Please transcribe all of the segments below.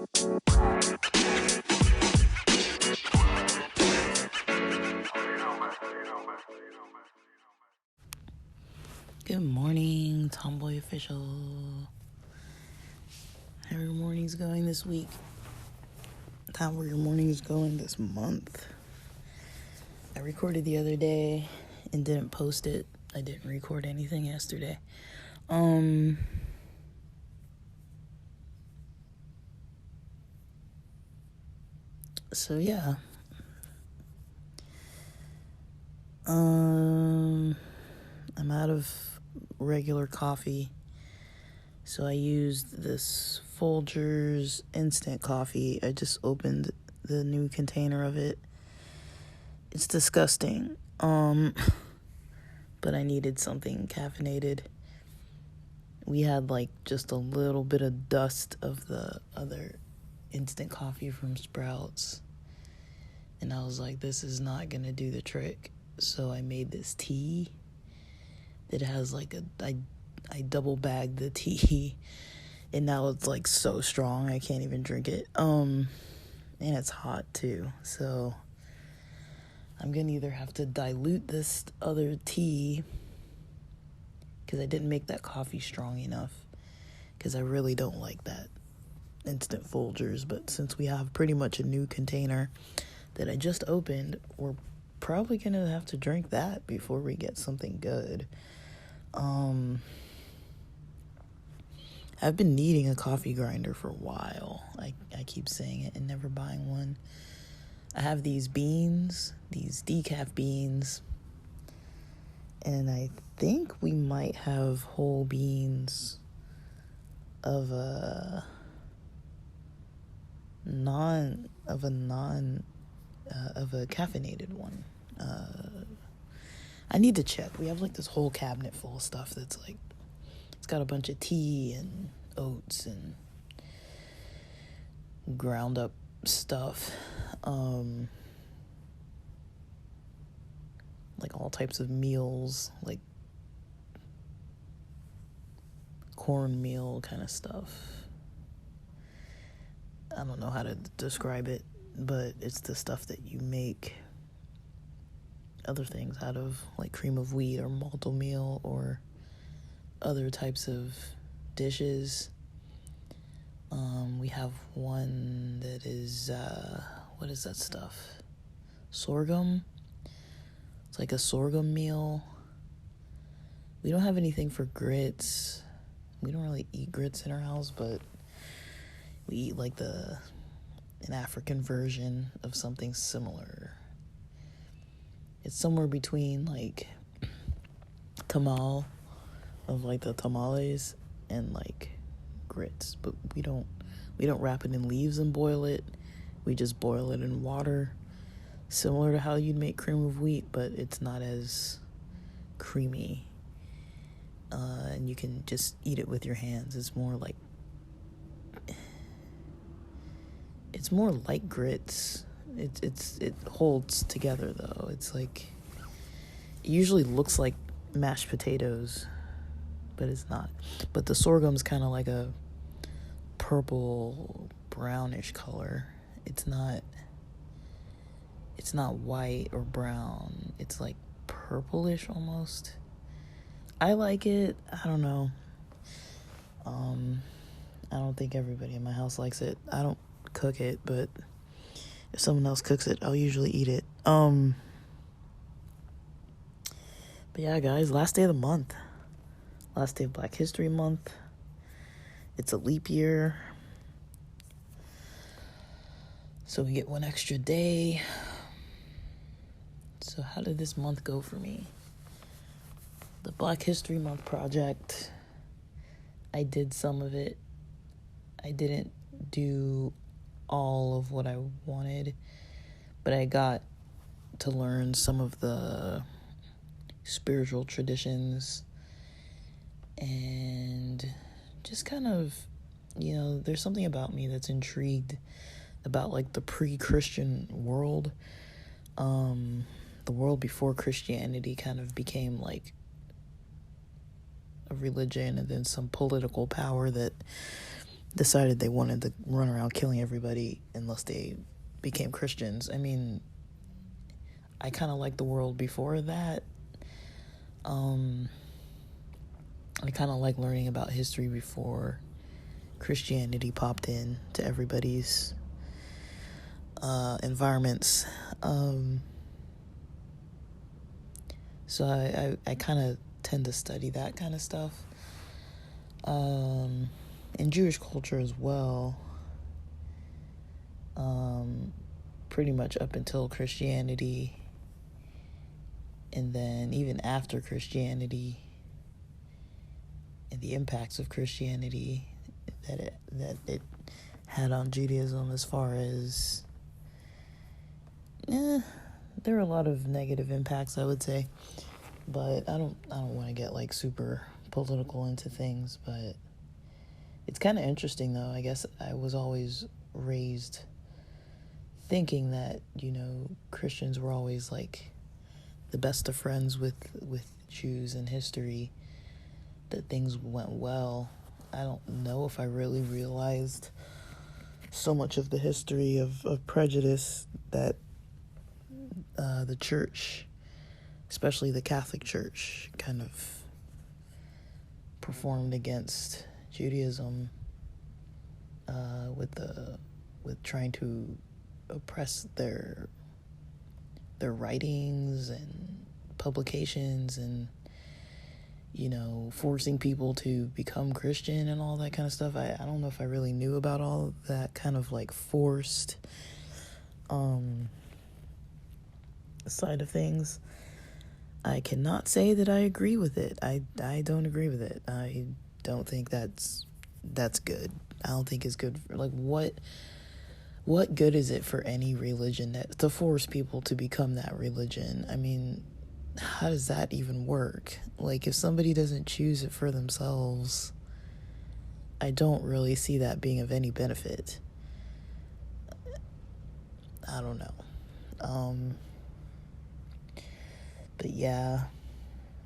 Good morning, Tomboy Official. How your morning's going this week? How your morning is going this month? I recorded the other day and didn't post it. I didn't record anything yesterday. So yeah. I'm out of regular coffee. So I used this Folgers instant coffee. I just opened the new container of it. It's disgusting. But I needed something caffeinated. We had like just a little bit of dust of the other instant coffee from Sprouts. And I was like, this is not going to do the trick. So I made this tea that has like I double bagged the tea. And now it's like so strong I can't even drink it. And it's hot too. So I'm going to either have to dilute this other tea because I didn't make that coffee strong enough, because I really don't like that instant Folgers. But since we have pretty much a new container that I just opened, we're probably going to have to drink that before we get something good. I've been needing a coffee grinder for a while. I keep saying it and never buying one. I have these beans, these decaf beans, and I think we might have whole beans of a caffeinated one. I need to check. We have like this whole cabinet full of stuff that's like, it's got a bunch of tea and oats and ground up stuff. Like all types of meals, like cornmeal kind of stuff. I don't know how to describe it, but it's the stuff that you make other things out of, like cream of wheat or malto meal or other types of dishes. We have one that is, what is that stuff? Sorghum. It's like a sorghum meal. We don't have anything for grits. We don't really eat grits in our house, but we eat like an African version of something similar. It's somewhere between like tamal, of like the tamales, and like grits, but we don't wrap it in leaves and boil it. We just boil it in water, similar to how you'd make cream of wheat, but it's not as creamy. And you can just eat it with your hands. It's more like grits. It holds together though. It's like, it usually looks like mashed potatoes, but it's not. But the sorghum's kind of like a purple brownish color. It's not white or brown. It's like purplish almost. I like it. I don't know. I don't think everybody in my house likes it. I don't cook it, but if someone else cooks it, I'll usually eat it. But yeah, guys, last day of the month. Last day of Black History Month. It's a leap year, so we get one extra day. So how did this month go for me? The Black History Month project, I did some of it. I didn't do all of what I wanted, but I got to learn some of the spiritual traditions and just kind of, there's something about me that's intrigued about like the pre-Christian world. The world before Christianity kind of became like a religion and then some political power that decided they wanted to run around killing everybody unless they became Christians. I mean, I kind of like the world before that. I kind of like learning about history before Christianity popped in to everybody's environments. So I kind of tend to study that kind of stuff. And Jewish culture as well. Pretty much up until Christianity. And then even after Christianity, and the impacts of Christianity that it had on Judaism, as far as there are a lot of negative impacts, I would say, but I don't want to get like super political into things. But it's kind of interesting, though. I guess I was always raised thinking that, you know, Christians were always like the best of friends with Jews in history, that things went well. I don't know if I really realized so much of the history of prejudice that the church, especially the Catholic Church, kind of performed against Judaism with trying to oppress their writings and publications, and, you know, forcing people to become Christian and all that kind of stuff. I don't know if I really knew about all of that kind of like forced side of things. I cannot say that I agree with it. I don't agree with it. I don't think that's good. I don't think it's good for, like, what good is it for any religion to force people to become that religion? I mean, how does that even work? Like, if somebody doesn't choose it for themselves, I don't really see that being of any benefit. I don't know. But yeah,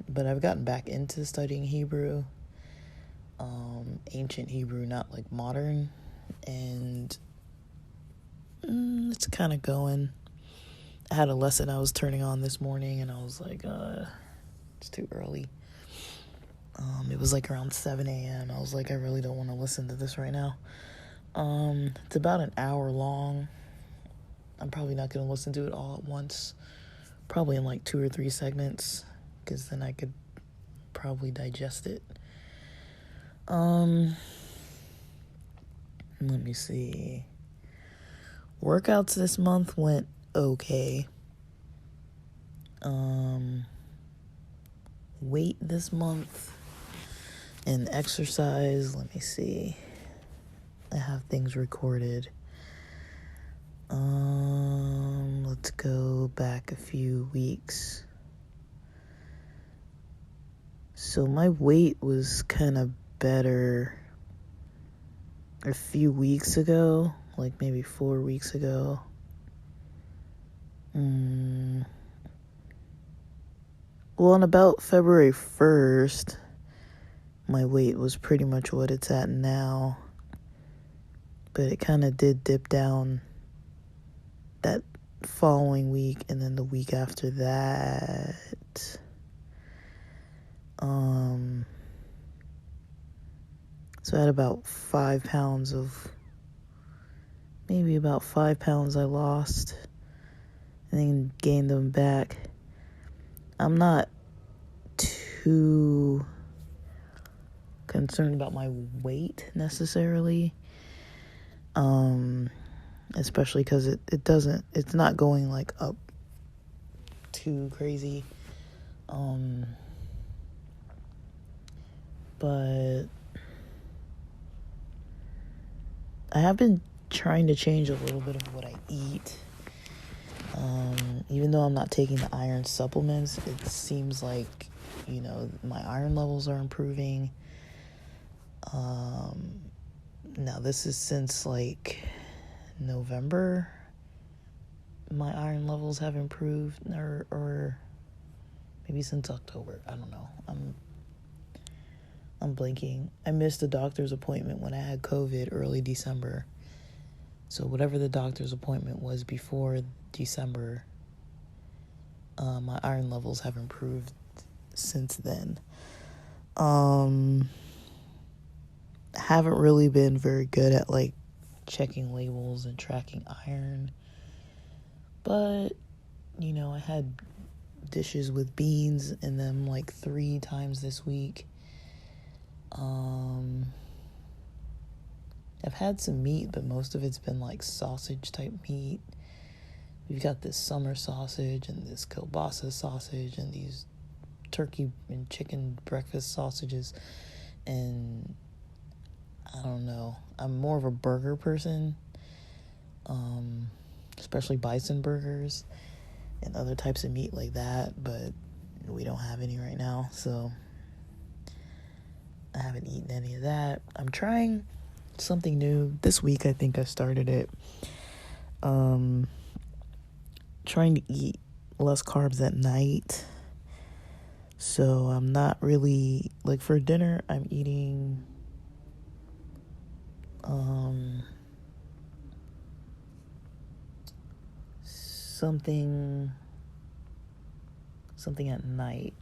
but I've gotten back into studying Hebrew, ancient Hebrew, not like modern, and it's kind of going. I had a lesson I was turning on this morning, and I was like, it's too early. It was like around 7 a.m. I was like, I really don't want to listen to this right now. It's about an hour long. I'm probably not going to listen to it all at once. Probably in like 2 or 3 segments, because then I could probably digest it. Let me see. Workouts this month went okay. Weight this month and exercise, let me see. I have things recorded. Let's go back a few weeks. So my weight was kind of better a few weeks ago, like maybe 4 weeks ago. Well, on about February 1st, my weight was pretty much what it's at now. But it kind of did dip down that following week, and then the week after that. So I had about 5 pounds maybe about 5 pounds I lost, and then gained them back. I'm not too concerned about my weight necessarily, especially because it's not going like up too crazy, but I have been trying to change a little bit of what I eat. Even though I'm not taking the iron supplements, it seems like, you know, my iron levels are improving. Now this is since like November, my iron levels have improved, or maybe since October. I don't know. I'm blinking. I missed a doctor's appointment when I had COVID early December. So whatever the doctor's appointment was before December, my iron levels have improved since then. Haven't really been very good at like checking labels and tracking iron. But, I had dishes with beans in them like 3 times this week. I've had some meat, but most of it's been like sausage type meat. We've got this summer sausage and this kielbasa sausage and these turkey and chicken breakfast sausages. And I don't know. I'm more of a burger person, especially bison burgers and other types of meat like that. But we don't have any right now, so I haven't eaten any of that. I'm trying something new. This week I think I started it. Trying to eat less carbs at night. So I'm not really, like for dinner, I'm eating something at night.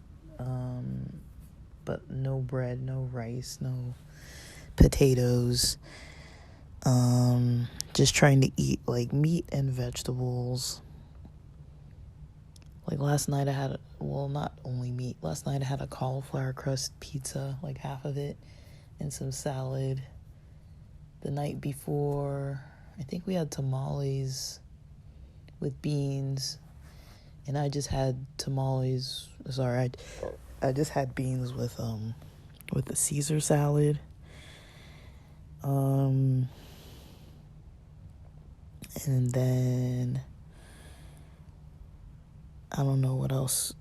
But no bread, no rice, no potatoes. Just trying to eat like meat and vegetables. Like last night I had, not only meat. Last night I had a cauliflower crust pizza, like half of it, and some salad. The night before, I think we had tamales with beans, and I just had tamales. Sorry, I just had beans with the Caesar salad. And then I don't know what else.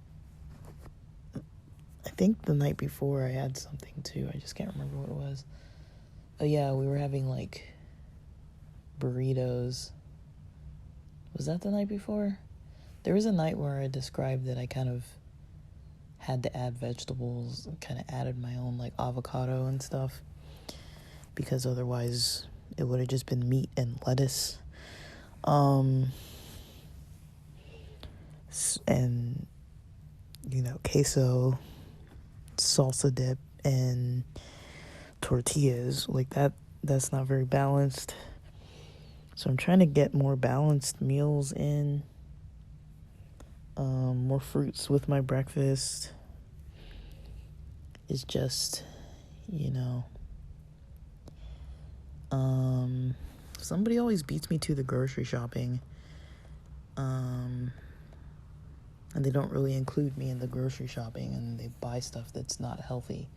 I think the night before I had something too. I just can't remember what it was. Oh yeah, we were having like burritos. Was that the night before? There was a night where I described that I kind of had to add vegetables, kind of added my own like avocado and stuff, because otherwise it would have just been meat and lettuce. And queso, salsa dip, and tortillas. Like that's not very balanced. So I'm trying to get more balanced meals in. More fruits with my breakfast. It's just, somebody always beats me to the grocery shopping. And they don't really include me in the grocery shopping, and they buy stuff that's not healthy.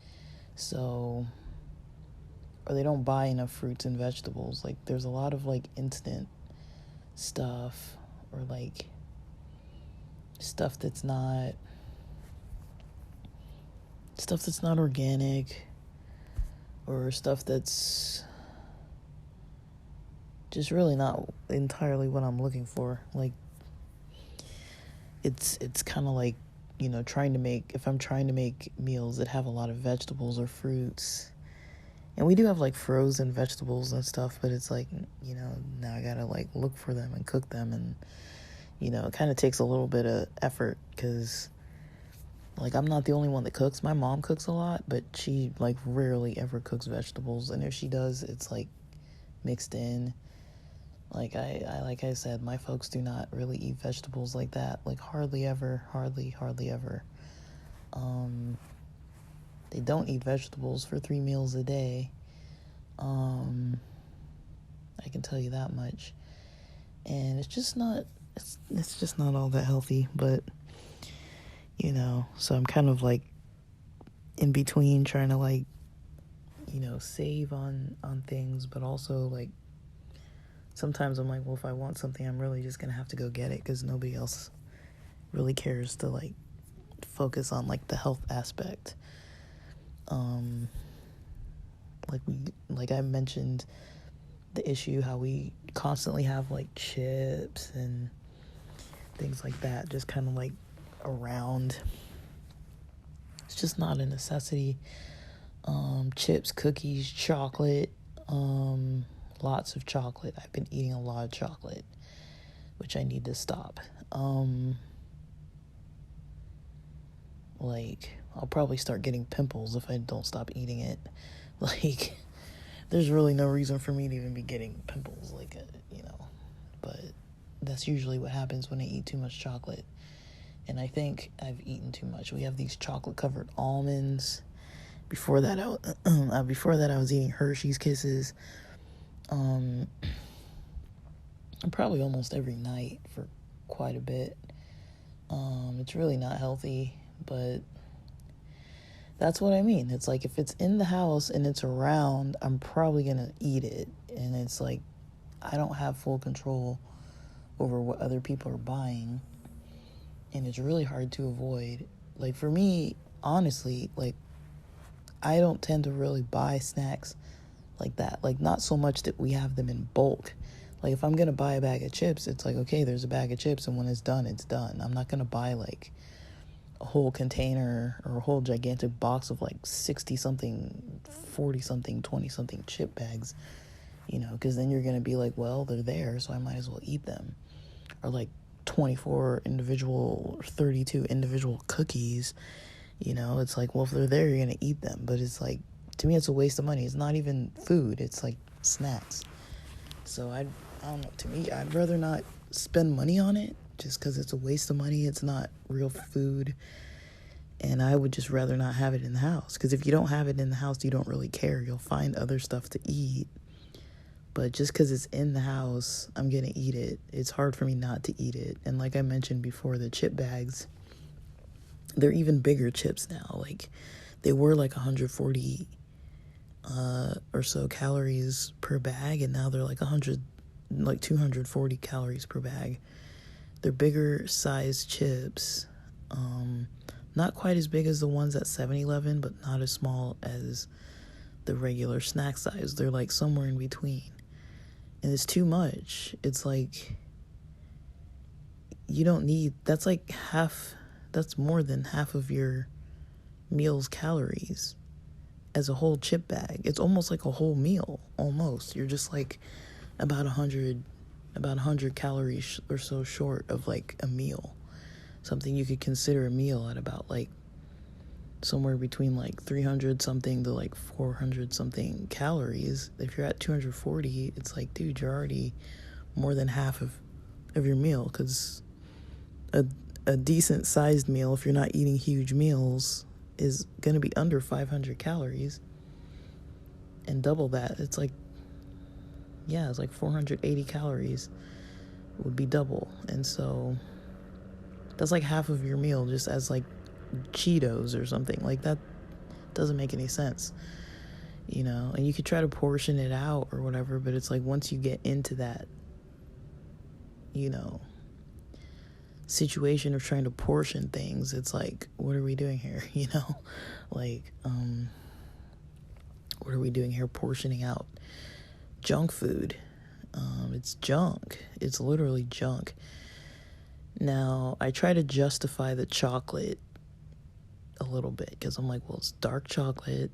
So, or they don't buy enough fruits and vegetables. Like there's a lot of like instant stuff, or like stuff that's not organic, or stuff that's just really not entirely what I'm looking for. Like it's kind of like, if I'm trying to make meals that have a lot of vegetables or fruits, and we do have like frozen vegetables and stuff, but it's like, now I gotta like look for them and cook them, and it kind of takes a little bit of effort, because like I'm not the only one that cooks. My mom cooks a lot, but she like rarely ever cooks vegetables, and if she does, it's like mixed in. Like I said, my folks do not really eat vegetables like that. Like hardly ever. They don't eat vegetables for 3 meals a day. I can tell you that much. And it's just not all that healthy, but so I'm kind of like in between, trying to like, save on things, but also like sometimes I'm like, well, if I want something, I'm really just gonna have to go get it, because nobody else really cares to like focus on like the health aspect. Like I mentioned the issue how we constantly have like chips and things like that just kind of like around. It's just not a necessity. chips, cookies, chocolate, lots of chocolate. I've been eating a lot of chocolate, which I need to stop. Like, I'll probably start getting pimples if I don't stop eating it. Like, there's really no reason for me to even be getting pimples, like, but that's usually what happens when I eat too much chocolate. And I think I've eaten too much. We have these chocolate-covered almonds. Before that, I was eating Hershey's Kisses. Probably almost every night for quite a bit. It's really not healthy, but that's what I mean. It's like if it's in the house and it's around, I'm probably gonna eat it. And it's like I don't have full control over what other people are buying, and it's really hard to avoid. Like for me, honestly, like I don't tend to really buy snacks like that. Like not so much that we have them in bulk. Like if I'm gonna buy a bag of chips, it's like, okay, there's a bag of chips, and when it's done, it's done. I'm not gonna buy like a whole container or a whole gigantic box of like 60 something, 40 something, 20 something chip bags, because then you're gonna be like, well, they're there, so I might as well eat them. Or like 24 individual or 32 individual cookies. It's like, well, if they're there, you're gonna eat them. But it's like, to me, it's a waste of money. It's not even food, it's like snacks. So I don't know, to me, I'd rather not spend money on it just because it's a waste of money. It's not real food, and I would just rather not have it in the house, because if you don't have it in the house, you don't really care. You'll find other stuff to eat. But just because it's in the house, I'm gonna eat it. It's hard for me not to eat it. And like I mentioned before, the chip bags, they're even bigger chips now. Like they were like 140 or so calories per bag, and now they're like 240 calories per bag. They're bigger size chips. Not quite as big as the ones at 7-Eleven, but not as small as the regular snack size. They're like somewhere in between. And it's too much. It's like, you don't need, that's more than half of your meal's calories as a whole chip bag. It's almost like a whole meal, almost. You're just like about 100 calories or so short of like a meal. Something you could consider a meal at about like somewhere between like 300 something to like 400 something calories. If you're at 240, it's like, dude, you're already more than half of your meal, because a decent sized meal, if you're not eating huge meals, is going to be under 500 calories. And double that, it's like 480 calories would be double. And so that's like half of your meal just as like Cheetos or something. Like that doesn't make any sense, and you could try to portion it out or whatever, but it's like once you get into that, situation of trying to portion things, it's like, what are we doing here? Like, what are we doing here portioning out junk food? It's junk. It's literally junk. Now, I try to justify the chocolate a little bit, because I'm like, well, it's dark chocolate,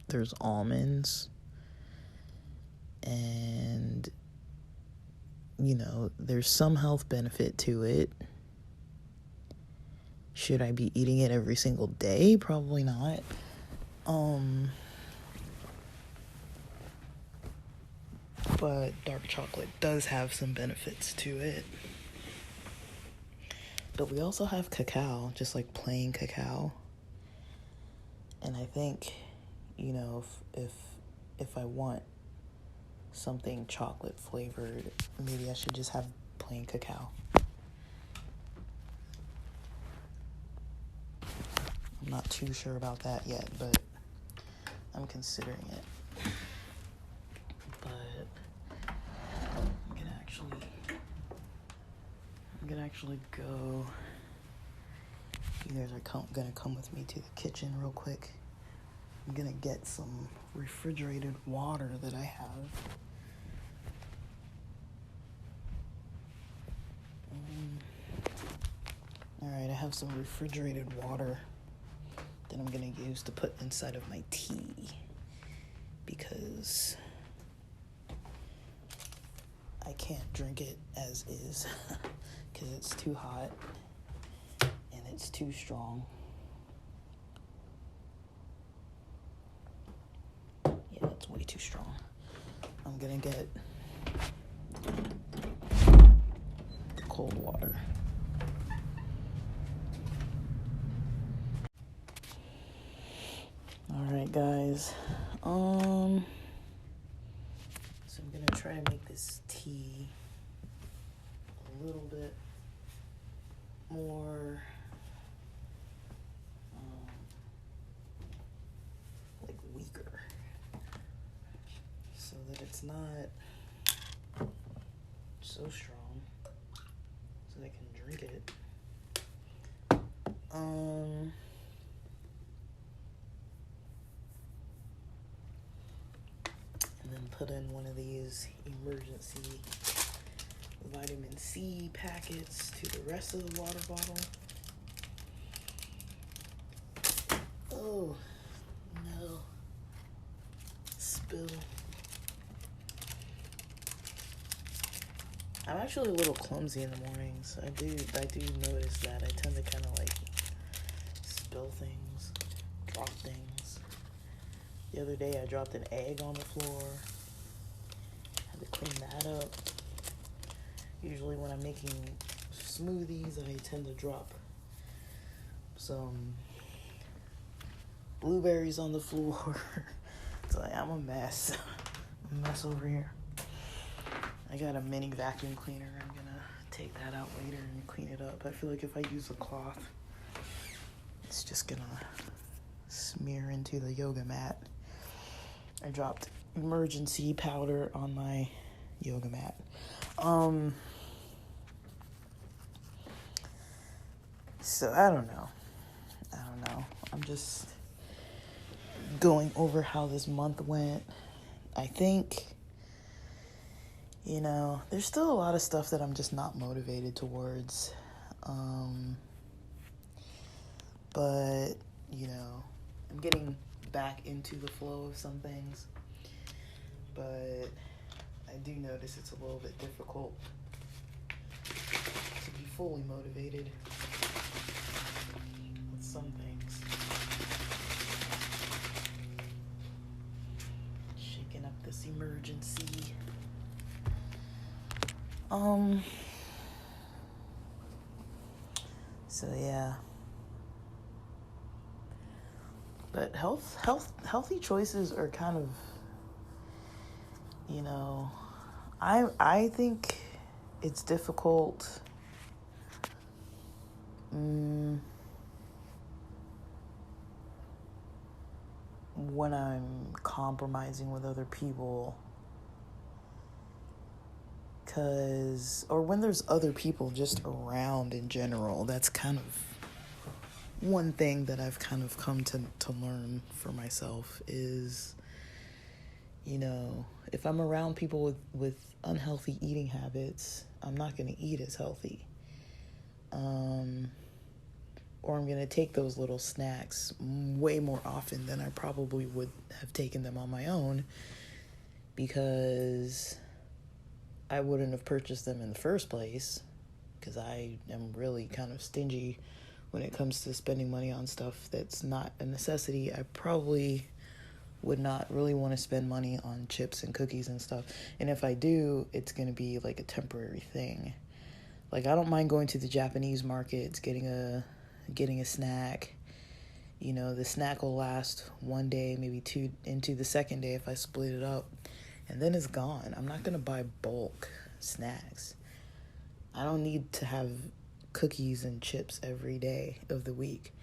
there's almonds, and, there's some health benefit to it. Should I be eating it every single day? Probably not. But dark chocolate does have some benefits to it. But we also have cacao, just like plain cacao. And I think, if I want something chocolate flavored, maybe I should just have plain cacao. I'm not too sure about that yet, but I'm considering it. But I'm gonna actually go. You guys are gonna come with me to the kitchen real quick. I'm gonna get some refrigerated water that I have. Alright, I have some refrigerated water that I'm going to use to put inside of my tea, because I can't drink it as is because it's too hot and it's too strong. Yeah, it's way too strong. I'm gonna get cold water. Alright, guys. So I'm gonna try to make this tea a little bit more like weaker, so that it's not so strong, so that I can drink it. And then put in one of these emergency vitamin C packets to the rest of the water bottle. Oh, no. Spill. I'm actually a little clumsy in the mornings. I do notice that. I tend to kind of like spill things, drop things. The other day I dropped an egg on the floor. Had to clean that up. Usually when I'm making smoothies, I tend to drop some blueberries on the floor. So I'm a mess. A mess over here. I got a mini vacuum cleaner. I'm gonna take that out later and clean it up. I feel like if I use a cloth, it's just gonna smear into the yoga mat. I dropped emergency powder on my yoga mat. So I don't know. I'm just going over how this month went. I think, there's still a lot of stuff that I'm just not motivated towards. But, I'm getting back into the flow of some things. But I do notice it's a little bit difficult to be fully motivated with some things. Shaking up this emergency. So yeah. But healthy choices are kind of, I think it's difficult when I'm compromising with other people, or when there's other people just around in general. That's kind of one thing that I've kind of come to learn for myself is, if I'm around people with unhealthy eating habits, I'm not going to eat as healthy. Or I'm going to take those little snacks way more often than I probably would have taken them on my own, because I wouldn't have purchased them in the first place, because I am really kind of stingy when it comes to spending money on stuff that's not a necessity. I probably would not really want to spend money on chips and cookies and stuff. And if I do, it's going to be like a temporary thing. Like, I don't mind going to the Japanese markets, getting a snack. The snack will last one day, maybe two, into the second day if I split it up. And then it's gone. I'm not going to buy bulk snacks. I don't need to have cookies and chips every day of the week.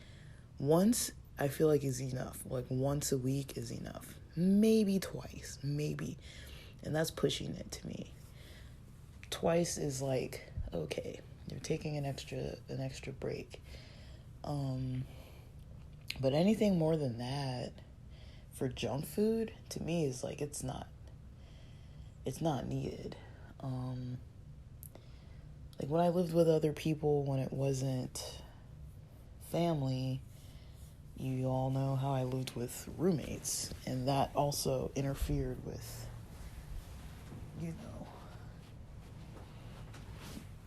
Once, I feel like, is enough. Like, once a week is enough. Maybe twice. Maybe. And that's pushing it to me. Twice is like, okay, you're taking an extra break. But anything more than that for junk food, to me, is like, it's not needed. Like, when I lived with other people, when it wasn't family, you all know how I lived with roommates, and that also interfered with, you know,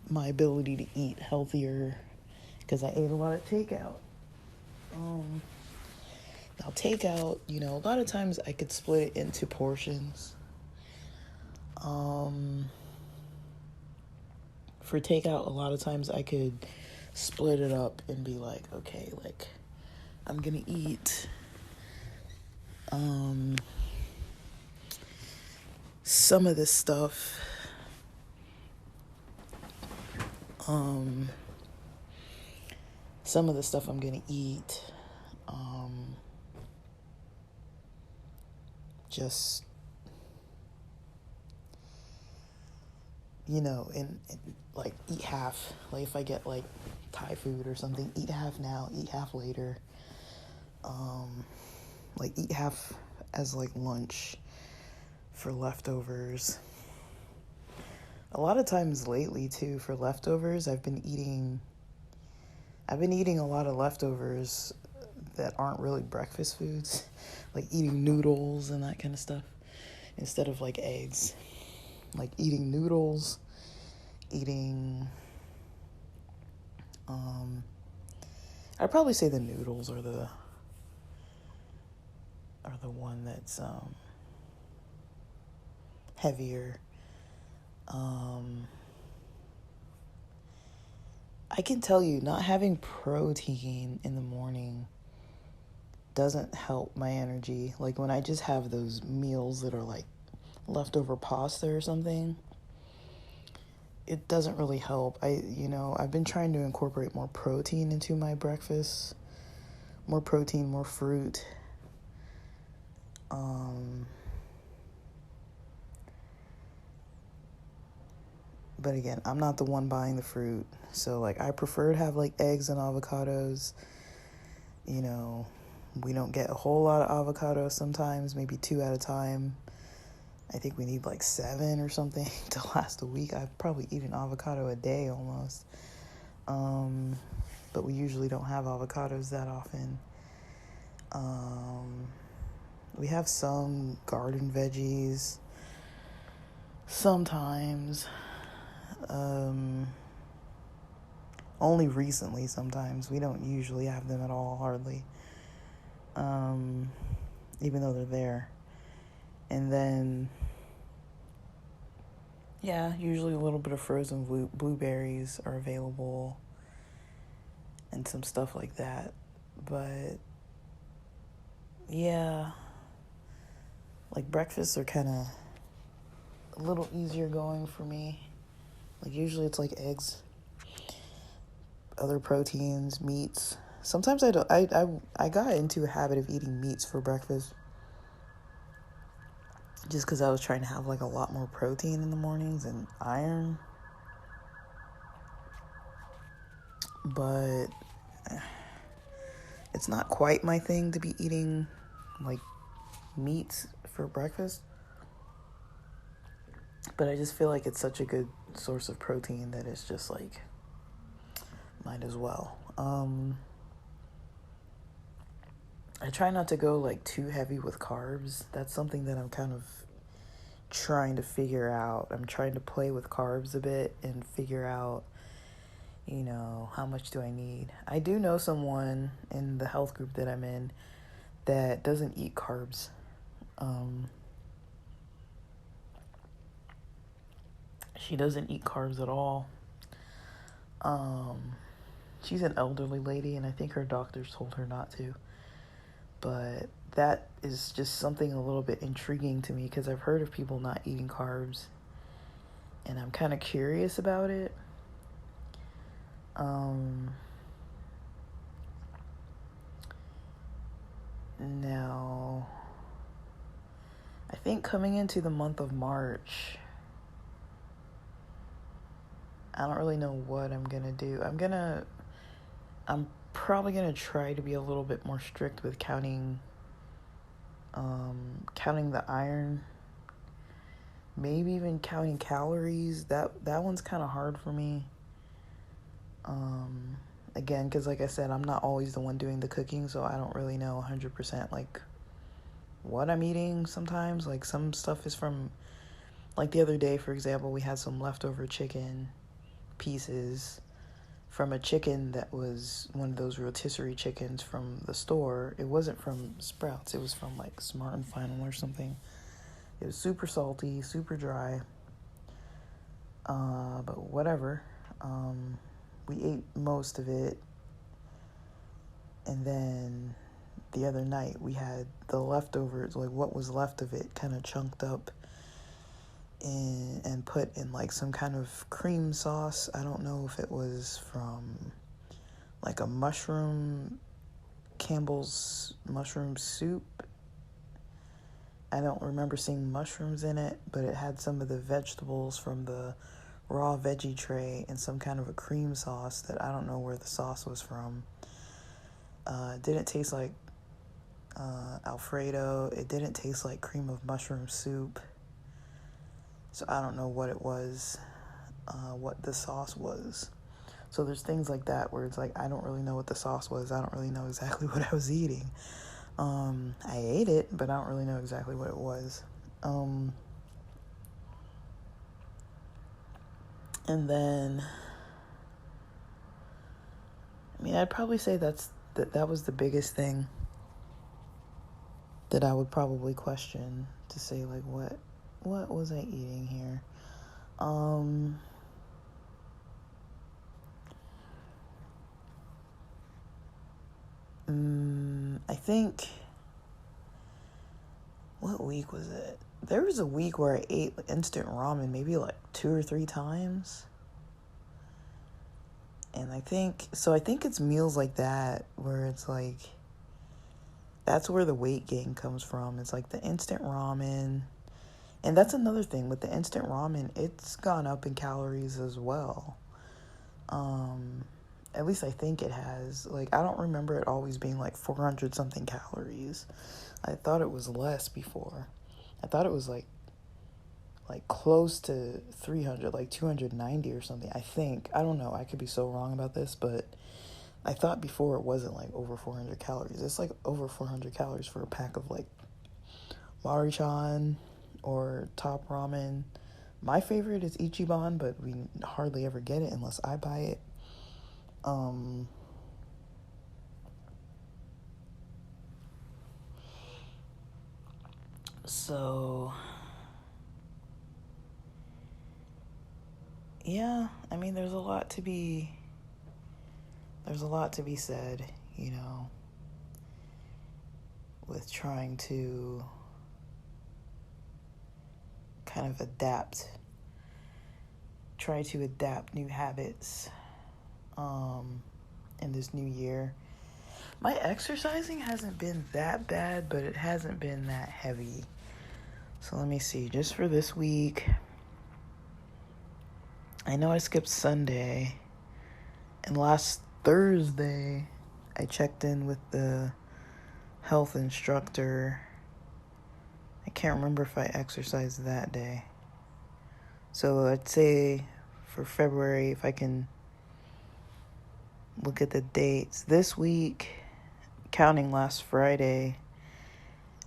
my ability to eat healthier because I ate a lot of takeout. Now, takeout, a lot of times I could split it into portions. For takeout, a lot of times I could split it up and be like, okay, like, I'm gonna eat some of this stuff some of the stuff I'm gonna eat just and like eat half. Like if I get like Thai food or something, eat half now, eat half later. Like eat half as like lunch for leftovers. A lot of times lately too, for leftovers, I've been eating a lot of leftovers that aren't really breakfast foods, like eating noodles and that kind of stuff instead of like eggs. Like eating noodles, eating I'd probably say the noodles are the one that's heavier. I can tell you, not having protein in the morning doesn't help my energy. Like when I just have those meals that are like leftover pasta or something, it doesn't really help. I've been trying to incorporate more protein into my breakfast. More protein, more fruit. But again, I'm not the one buying the fruit. So like I prefer to have like eggs and avocados. We don't get a whole lot of avocados sometimes, maybe 2 at a time. I think we need like 7 or something to last a week. I probably eat an avocado a day almost. But we usually don't have avocados that often. We have some garden veggies sometimes. Only recently sometimes. We don't usually have them at all, hardly. Even though they're there. And then, yeah, usually a little bit of frozen blueberries are available and some stuff like that. But, yeah, like breakfasts are kind of a little easier going for me. Like usually it's like eggs, other proteins, meats. Sometimes I don't. I got into a habit of eating meats for breakfast, just because I was trying to have like a lot more protein in the mornings and iron. But it's not quite my thing to be eating like meats for breakfast. But I just feel like it's such a good source of protein that it's just like, might as well. I try not to go like too heavy with carbs. That's something that I'm kind of trying to figure out. I'm trying to play with carbs a bit and figure out, how much do I need. I do know someone in the health group that I'm in that doesn't eat carbs. She doesn't eat carbs at all. She's an elderly lady, and I think her doctors told her not to. But that is just something a little bit intriguing to me because I've heard of people not eating carbs, and I'm kind of curious about it. Now, I think coming into the month of March, I don't really know what I'm gonna do. I'm probably gonna try to be a little bit more strict with counting the iron, maybe even counting calories. That one's kind of hard for me. Again, because like I said, I'm not always the one doing the cooking, so I don't really know 100% like what I'm eating sometimes. Like some stuff is from, like the other day, for example, we had some leftover chicken pieces from a chicken that was one of those rotisserie chickens from the store. It wasn't from Sprouts, it was from like Smart and Final or something. It was super salty, super dry, but whatever. We ate most of it, and then the other night we had the leftovers, like what was left of it, kind of chunked up and put in like some kind of cream sauce. I don't know if it was from like a Campbell's mushroom soup. I don't remember seeing mushrooms in it, but it had some of the vegetables from the raw veggie tray and some kind of a cream sauce that I don't know where the sauce was from. It didn't taste like Alfredo. It didn't taste like cream of mushroom soup. So I don't know what it was, what the sauce was. So there's things like that where it's like, I don't really know what the sauce was. I don't really know exactly what I was eating. I ate it, but I don't really know exactly what it was. And then, I mean, I'd probably say that was the biggest thing that I would probably question, to say like, what was I eating here? I think, what week was it? There was a week where I ate instant ramen maybe like 2 or 3 times. And I think it's meals like that where it's like, that's where the weight gain comes from. It's like the instant ramen. And that's another thing with the instant ramen, it's gone up in calories as well. At least I think it has. Like, I don't remember it always being like 400 something calories. I thought it was less before. I thought it was like close to 300, like 290 or something, I think. I don't know. I could be so wrong about this, but I thought before it wasn't like over 400 calories. It's like over 400 calories for a pack of like Maruchan or Top Ramen. My favorite is Ichiban, but we hardly ever get it unless I buy it. So yeah, I mean, there's a lot to be said, with trying to kind of try to adapt new habits in this new year. My exercising hasn't been that bad, but it hasn't been that heavy. So let me see, just for this week, I know I skipped Sunday, and last Thursday I checked in with the health instructor. I can't remember if I exercised that day. So I'd say for February, if I can look at the dates, this week, counting last Friday,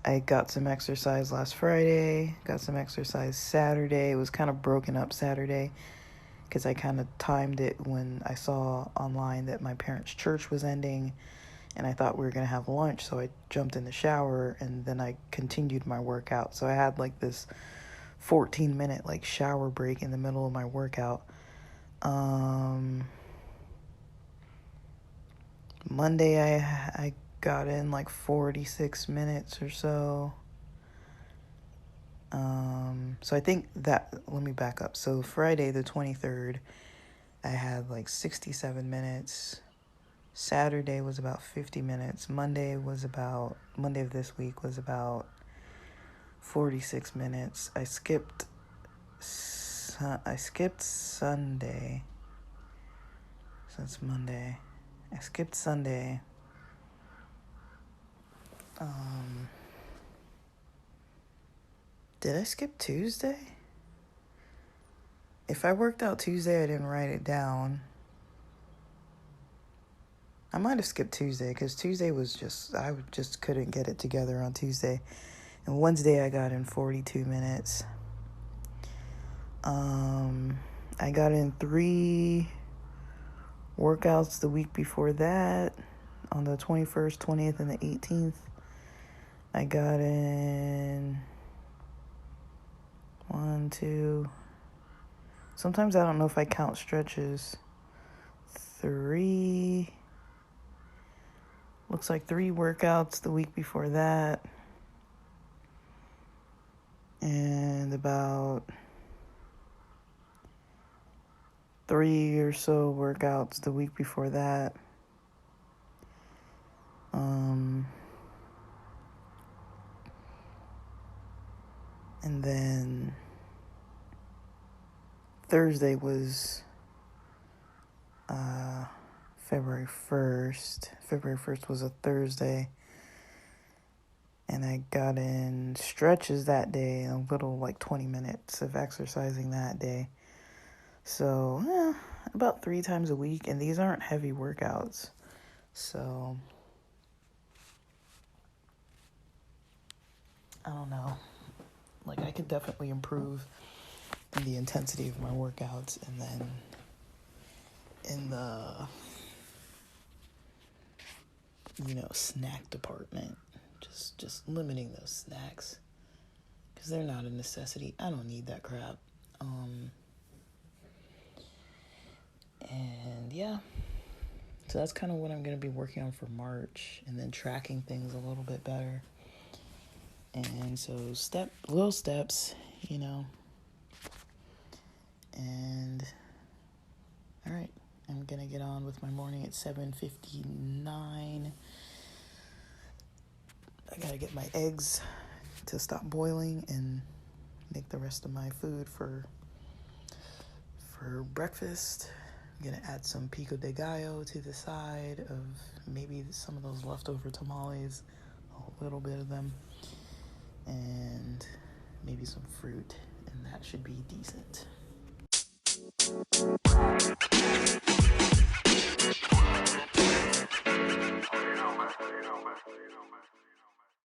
I got some exercise last Friday, got some exercise Saturday. It was kind of broken up Saturday because I kind of timed it when I saw online that my parents' church was ending, and I thought we were going to have lunch, so I jumped in the shower, and then I continued my workout. So I had like this 14-minute like shower break in the middle of my workout. Monday I got in like 46 minutes or so. So I think that, let me back up. So Friday the 23rd, I had like 67 minutes. Saturday was about 50 minutes. Monday of this week was about 46 minutes. I skipped Sunday. So it's Monday. I skipped Sunday. Did I skip Tuesday? If I worked out Tuesday, I didn't write it down. I might have skipped Tuesday because Tuesday was I just couldn't get it together on Tuesday. And Wednesday I got in 42 minutes. I got in 3 workouts the week before that, on the 21st, 20th, and the 18th. I got in 1, 2. Sometimes I don't know if I count stretches. 3. Looks like 3 workouts the week before that. And about 3 or so workouts the week before that. And then Thursday was February 1st. February 1st was a Thursday. And I got in stretches that day, a little like 20 minutes of exercising that day. So, about 3 times a week. And these aren't heavy workouts. So, I don't know. Like, I could definitely improve in the intensity of my workouts, and then in the, snack department, just limiting those snacks, because they're not a necessity. I don't need that crap. And yeah, so that's kind of what I'm going to be working on for March, and then tracking things a little bit better. And so little steps, and all right, I'm gonna get on with my morning at 7:59. I gotta get my eggs to stop boiling and make the rest of my food for breakfast. I'm gonna add some pico de gallo to the side of maybe some of those leftover tamales, a little bit of them, and maybe some fruit, and that should be decent.